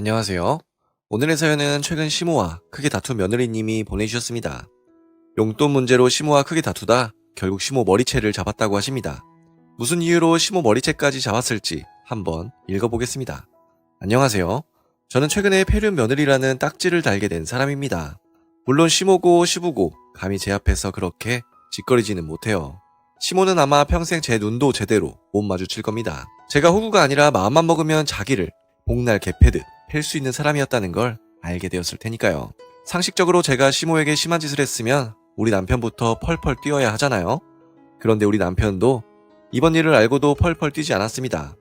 안녕하세요. 오늘의 사연은 최근 시모와 크게 다툰 며느리님이 보내주셨습니다. 용돈 문제로 시모와 크게 다투다 결국 시모 머리채를 잡았다고 하십니다. 무슨 이유로 시모 머리채까지 잡았을지 한번 읽어보겠습니다. 안녕하세요. 저는 최근에 폐륜 며느리라는 딱지를 달게 된 사람입니다. 물론 시모고 시부고 감히 제 앞에서 그렇게 짓거리지는 못해요. 시모는 아마 평생 제 눈도 제대로 못 마주칠 겁니다. 제가 호구가 아니라 마음만 먹으면 자기를 복날 개패듯 팰 수 있는 사람이었다는 걸 알게 되었을 테니까요. 상식적으로 제가 시모에게 심한 짓을 했으면 우리 남편부터 펄펄 뛰어야 하잖아요. 그런데 우리 남편도 이번 일을 알고도 펄펄 뛰지 않았습니다.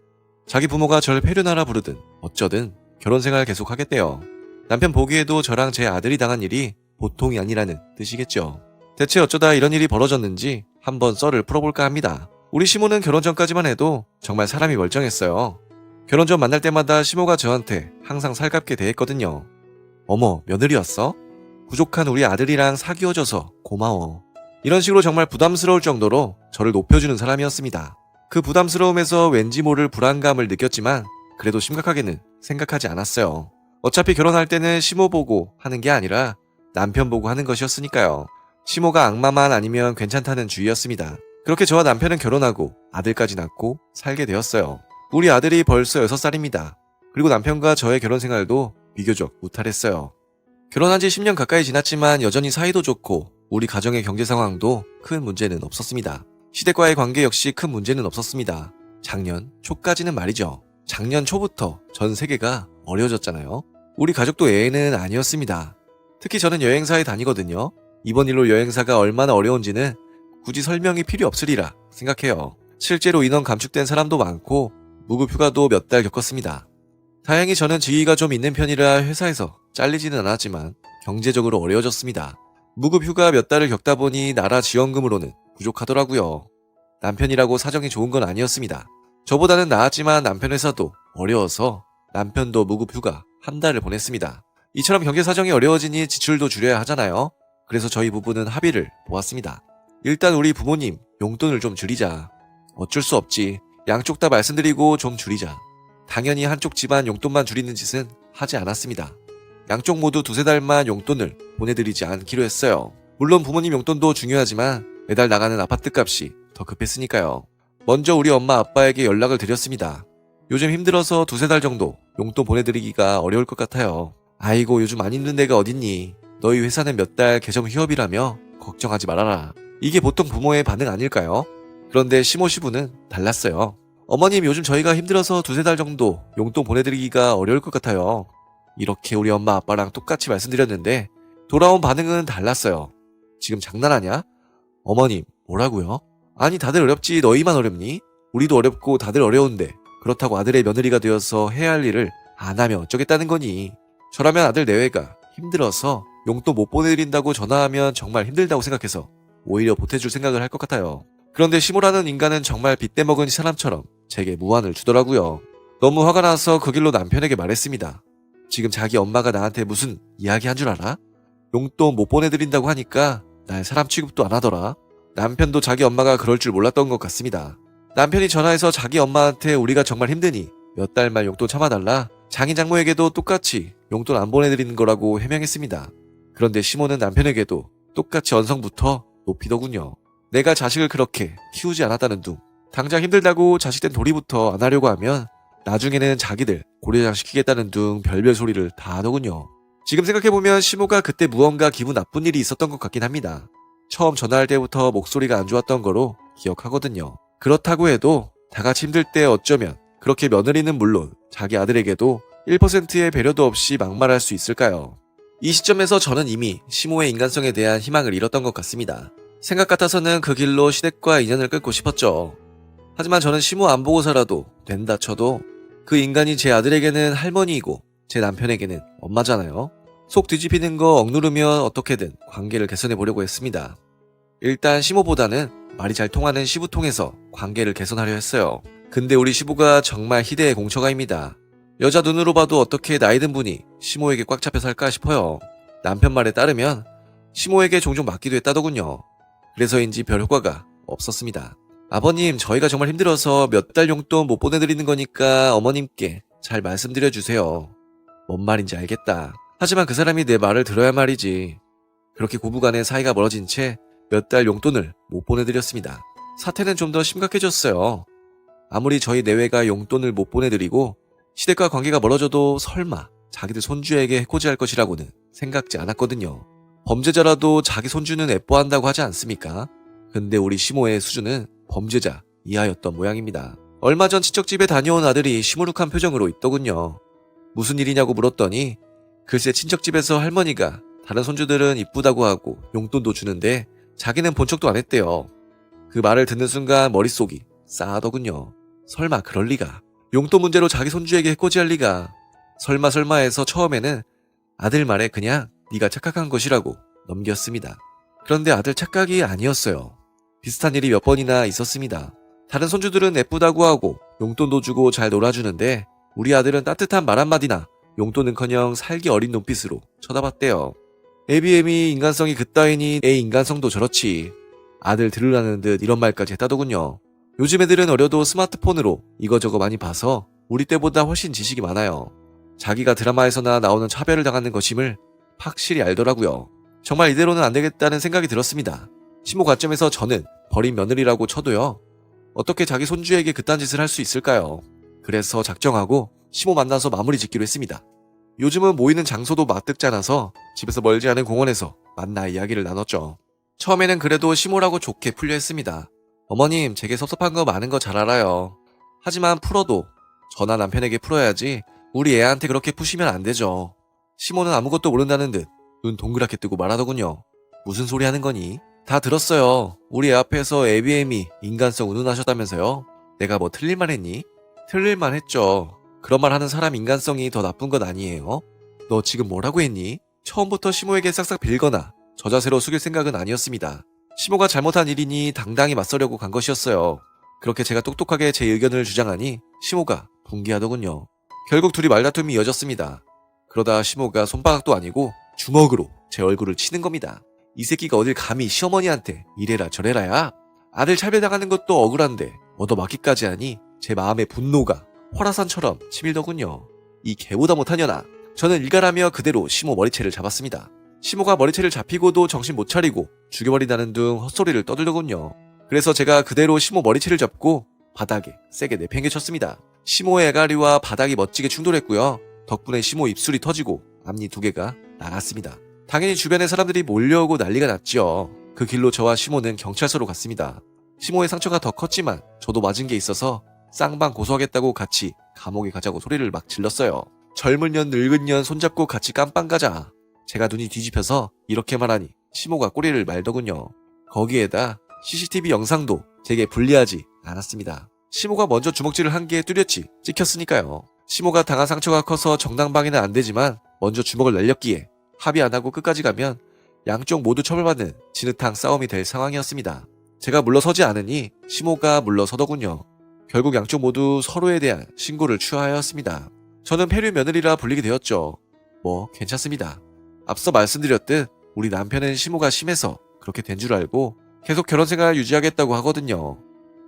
자기 부모가 절 폐륜하라 부르든 어쩌든 결혼 생활 계속 하겠대요. 남편 보기에도 저랑 제 아들이 당한 일이 보통이 아니라는 뜻이겠죠. 대체 어쩌다 이런 일이 벌어졌는지 한번 썰을 풀어볼까 합니다. 우리 시모는 결혼 전까지만 해도 정말 사람이 멀쩡했어요. 결혼 전 만날 때마다 시모가 저한테 항상 살갑게 대했거든요. 어머, 며느리 왔어? 부족한 우리 아들이랑 사귀어줘서 고마워. 이런 식으로 정말 부담스러울 정도로 저를 높여주는 사람이었습니다. 그 부담스러움에서 왠지 모를 불안감을 느꼈지만 그래도 심각하게는 생각하지 않았어요. 어차피 결혼할 때는 시모 보고 하는 게 아니라 남편 보고 하는 것이었으니까요. 시모가 악마만 아니면 괜찮다는 주의였습니다. 그렇게 저와 남편은 결혼하고 아들까지 낳고 살게 되었어요. 우리 아들이 벌써 6살입니다. 그리고 남편과 저의 결혼 생활도 비교적 무탈했어요. 결혼한 지 10년 가까이 지났지만 여전히 사이도 좋고 우리 가정의 경제 상황도 큰 문제는 없었습니다. 시댁과의 관계 역시 큰 문제는 없었습니다. 작년 초까지는 말이죠. 작년 초부터 전 세계가 어려워졌잖아요. 우리 가족도 예외는 아니었습니다. 특히 저는 여행사에 다니거든요. 이번 일로 여행사가 얼마나 어려운지는 굳이 설명이 필요 없으리라 생각해요. 실제로 인원 감축된 사람도 많고 무급 휴가도 몇 달 겪었습니다. 다행히 저는 직위가 좀 있는 편이라 회사에서 잘리지는 않았지만 경제적으로 어려워졌습니다. 무급 휴가 몇 달을 겪다 보니 나라 지원금으로는 부족하더라고요. 남편이라고 사정이 좋은 건 아니었습니다. 저보다는 나았지만 남편 회사도 어려워서 남편도 무급 휴가 한 달을 보냈습니다. 이처럼 경제 사정이 어려워지니 지출도 줄여야 하잖아요. 그래서 저희 부부는 합의를 보았습니다. 일단 우리 부모님 용돈을 좀 줄이자. 어쩔 수 없지. 양쪽 다 말씀드리고 좀 줄이자. 당연히 한쪽 집안 용돈만 줄이는 짓은 하지 않았습니다. 양쪽 모두 두세 달만 용돈을 보내드리지 않기로 했어요. 물론 부모님 용돈도 중요하지만 매달 나가는 아파트 값이 더 급했으니까요. 먼저 우리 엄마 아빠에게 연락을 드렸습니다. 요즘 힘들어서 두세 달 정도 용돈 보내드리기가 어려울 것 같아요. 아이고 요즘 안 힘든 데가 어딨니. 너희 회사는 몇 달 개점 휴업이라며 걱정하지 말아라. 이게 보통 부모의 반응 아닐까요? 그런데 시모 시부는 달랐어요. 어머님 요즘 저희가 힘들어서 두세 달 정도 용돈 보내드리기가 어려울 것 같아요. 이렇게 우리 엄마 아빠랑 똑같이 말씀드렸는데 돌아온 반응은 달랐어요. 지금 장난하냐? 어머님 뭐라고요? 아니 다들 어렵지 너희만 어렵니? 우리도 어렵고 다들 어려운데 그렇다고 아들의 며느리가 되어서 해야 할 일을 안 하면 어쩌겠다는 거니? 저라면 아들 내외가 힘들어서 용돈 못 보내드린다고 전화하면 정말 힘들다고 생각해서 오히려 보태줄 생각을 할 것 같아요. 그런데 시모라는 인간은 정말 빗대 먹은 사람처럼 제게 무안을 주더라고요. 너무 화가 나서 그 길로 남편에게 말했습니다. 지금 자기 엄마가 나한테 무슨 이야기 한 줄 알아? 용돈 못 보내드린다고 하니까 날 사람 취급도 안 하더라. 남편도 자기 엄마가 그럴 줄 몰랐던 것 같습니다. 남편이 전화해서 자기 엄마한테 우리가 정말 힘드니 몇 달만 용돈 참아달라. 장인 장모에게도 똑같이 용돈 안 보내드리는 거라고 해명했습니다. 그런데 시모는 남편에게도 똑같이 언성부터 높이더군요. 내가 자식을 그렇게 키우지 않았다는 둥. 당장 힘들다고 자식된 도리부터 안 하려고 하면 나중에는 자기들 고려장 시키겠다는 둥 별별 소리를 다 하더군요. 지금 생각해보면 시모가 그때 무언가 기분 나쁜 일이 있었던 것 같긴 합니다. 처음 전화할 때부터 목소리가 안 좋았던 거로 기억하거든요. 그렇다고 해도 다 같이 힘들 때 어쩌면 그렇게 며느리는 물론 자기 아들에게도 1%의 배려도 없이 막말할 수 있을까요? 이 시점에서 저는 이미 시모의 인간성에 대한 희망을 잃었던 것 같습니다. 생각 같아서는 그 길로 시댁과 인연을 끊고 싶었죠. 하지만 저는 시모 안 보고서라도 된다 쳐도 그 인간이 제 아들에게는 할머니이고 제 남편에게는 엄마잖아요. 속 뒤집히는 거 억누르면 어떻게든 관계를 개선해 보려고 했습니다. 일단 시모보다는 말이 잘 통하는 시부 통해서 관계를 개선하려 했어요. 근데 우리 시부가 정말 희대의 공처가입니다. 여자 눈으로 봐도 어떻게 나이든 분이 시모에게 꽉 잡혀 살까 싶어요. 남편 말에 따르면 시모에게 종종 맞기도 했다더군요. 그래서인지 별 효과가 없었습니다. 아버님 저희가 정말 힘들어서 몇 달 용돈 못 보내드리는 거니까 어머님께 잘 말씀드려주세요. 뭔 말인지 알겠다. 하지만 그 사람이 내 말을 들어야 말이지. 그렇게 고부간의 사이가 멀어진 채 몇 달 용돈을 못 보내드렸습니다. 사태는 좀 더 심각해졌어요. 아무리 저희 내외가 용돈을 못 보내드리고 시댁과 관계가 멀어져도 설마 자기들 손주에게 해코지할 것이라고는 생각지 않았거든요. 범죄자라도 자기 손주는 예뻐한다고 하지 않습니까? 근데 우리 시모의 수준은 범죄자 이하였던 모양입니다. 얼마 전 친척집에 다녀온 아들이 시무룩한 표정으로 있더군요. 무슨 일이냐고 물었더니 글쎄 친척집에서 할머니가 다른 손주들은 이쁘다고 하고 용돈도 주는데 자기는 본 척도 안 했대요. 그 말을 듣는 순간 머릿속이 싸하더군요. 설마 그럴 리가. 용돈 문제로 자기 손주에게 해코지할 리가. 설마 해서 처음에는 아들 말에 그냥 네가 착각한 것이라고 넘겼습니다. 그런데 아들 착각이 아니었어요. 비슷한 일이 몇 번이나 있었습니다. 다른 손주들은 예쁘다고 하고 용돈도 주고 잘 놀아주는데 우리 아들은 따뜻한 말 한마디나 용돈은커녕 살기 어린 눈빛으로 쳐다봤대요. 애비애미 인간성이 그따위니 애 인간성도 저렇지. 아들 들으라는 듯 이런 말까지 했다더군요. 요즘 애들은 어려도 스마트폰으로 이거저거 많이 봐서 우리 때보다 훨씬 지식이 많아요. 자기가 드라마에서나 나오는 차별을 당하는 것임을 확실히 알더라고요. 정말 이대로는 안 되겠다는 생각이 들었습니다. 시모 관점에서 저는 버린 며느리라고 쳐도요. 어떻게 자기 손주에게 그딴 짓을 할 수 있을까요? 그래서 작정하고 시모 만나서 마무리 짓기로 했습니다. 요즘은 모이는 장소도 맞득잖아서 집에서 멀지 않은 공원에서 만나 이야기를 나눴죠. 처음에는 그래도 시모라고 좋게 풀려 했습니다. 어머님, 제게 섭섭한 거 많은 거 잘 알아요. 하지만 풀어도 저나 남편에게 풀어야지 우리 애한테 그렇게 푸시면 안 되죠. 시모는 아무것도 모른다는 듯 눈 동그랗게 뜨고 말하더군요. 무슨 소리 하는 거니? 다 들었어요. 우리 애 앞에서 애비애미 인간성 운운하셨다면서요? 내가 뭐 틀릴 말 했니? 틀릴 말 했죠. 그런 말 하는 사람 인간성이 더 나쁜 건 아니에요? 너 지금 뭐라고 했니? 처음부터 시모에게 싹싹 빌거나 저 자세로 숙일 생각은 아니었습니다. 시모가 잘못한 일이니 당당히 맞서려고 간 것이었어요. 그렇게 제가 똑똑하게 제 의견을 주장하니 시모가 분개하더군요. 결국 둘이 말다툼이 이어졌습니다. 그러다 시모가 손바닥도 아니고 주먹으로 제 얼굴을 치는 겁니다. 이 새끼가 어딜 감히 시어머니한테 이래라 저래라야. 아들 차별당하는 것도 억울한데 얻어맞기까지 하니 제 마음의 분노가 화라산처럼 치밀더군요. 이 개보다 못한 년아. 저는 일갈하며 그대로 시모 머리채를 잡았습니다. 시모가 머리채를 잡히고도 정신 못 차리고 죽여버리다는 둥 헛소리를 떠들더군요. 그래서 제가 그대로 시모 머리채를 잡고 바닥에 세게 내팽개쳤습니다. 시모의 애가리와 바닥이 멋지게 충돌했고요. 덕분에 시모 입술이 터지고 앞니 2개가 나갔습니다. 당연히 주변의 사람들이 몰려오고 난리가 났죠. 그 길로 저와 시모는 경찰서로 갔습니다. 시모의 상처가 더 컸지만 저도 맞은 게 있어서 쌍방 고소하겠다고 같이 감옥에 가자고 소리를 막 질렀어요. 젊은 년 늙은 년 손잡고 같이 깜빵 가자. 제가 눈이 뒤집혀서 이렇게 말하니 시모가 꼬리를 말더군요. 거기에다 CCTV 영상도 제게 불리하지 않았습니다. 시모가 먼저 주먹질을 한 게 뚜렷이 찍혔으니까요. 시모가 당한 상처가 커서 정당방위는 안 되지만 먼저 주먹을 날렸기에 합의 안 하고 끝까지 가면 양쪽 모두 처벌받는 진흙탕 싸움이 될 상황이었습니다. 제가 물러서지 않으니 시모가 물러서더군요. 결국 양쪽 모두 서로에 대한 신고를 취하였습니다. 저는 폐류 며느리라 불리게 되었죠. 뭐 괜찮습니다. 앞서 말씀드렸듯 우리 남편은 시모가 심해서 그렇게 된 줄 알고 계속 결혼생활 유지하겠다고 하거든요.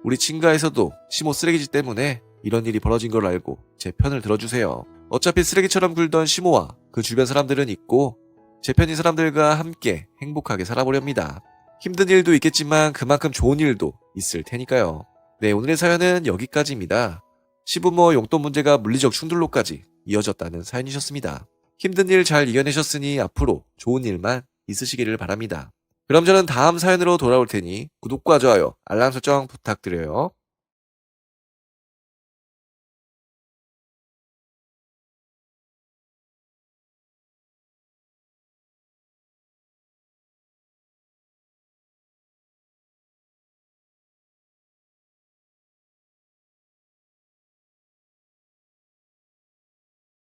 우리 친가에서도 시모 쓰레기질 때문에 이런 일이 벌어진 걸 알고 제 편을 들어주세요. 어차피 쓰레기처럼 굴던 시모와 그 주변 사람들은 있고 제 편인 사람들과 함께 행복하게 살아보렵니다. 힘든 일도 있겠지만 그만큼 좋은 일도 있을 테니까요. 네, 오늘의 사연은 여기까지입니다. 시부모 용돈 문제가 물리적 충돌로까지 이어졌다는 사연이셨습니다. 힘든 일 잘 이겨내셨으니 앞으로 좋은 일만 있으시기를 바랍니다. 그럼 저는 다음 사연으로 돌아올 테니 구독과 좋아요, 알람 설정 부탁드려요.